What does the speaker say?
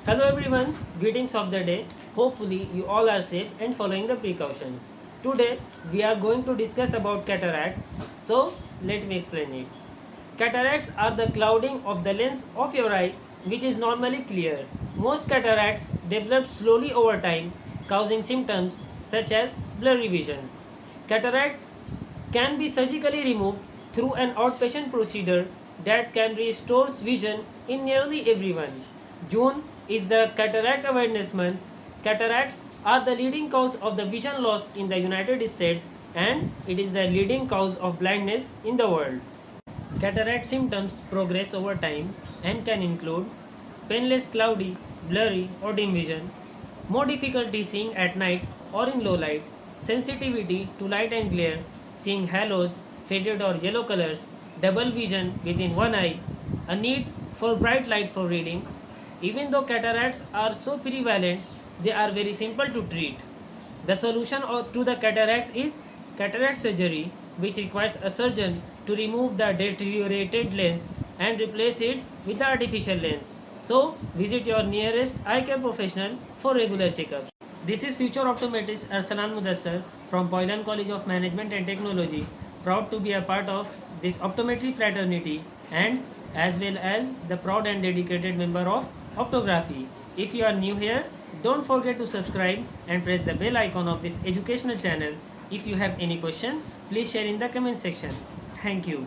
Hello everyone, greetings of the day. Hopefully you all are safe and following the precautions. Today we are going to discuss about cataract. So let me explain it. Cataracts are the clouding of the lens of your eye which is normally clear. Most cataracts develop slowly over time, causing symptoms such as blurry visions. Cataract can be surgically removed through an outpatient procedure that can restore vision in nearly everyone. June is the Cataract Awareness Month. Cataracts are the leading cause of the vision loss in the United States and it is the leading cause of blindness in the world. Cataract symptoms progress over time and can include painless, cloudy, blurry or dim vision, more difficulty seeing at night or in low light, sensitivity to light and glare, seeing halos, faded or yellow colors, double vision within one eye, a need for bright light for reading. Even though cataracts are so prevalent, they are very simple to treat. The solution to the cataract is cataract surgery, which requires a surgeon to remove the deteriorated lens and replace it with the artificial lens. So, visit your nearest eye care professional for regular checkups. This is future optometrist Arsalan Mudassar from Painless College of Management and Technology, proud to be a part of this optometry fraternity and as well as the proud and dedicated member of Optography. If you are new here, don't forget to subscribe and press the bell icon of this educational channel. If you have any question, please share in the comment section. Thank you.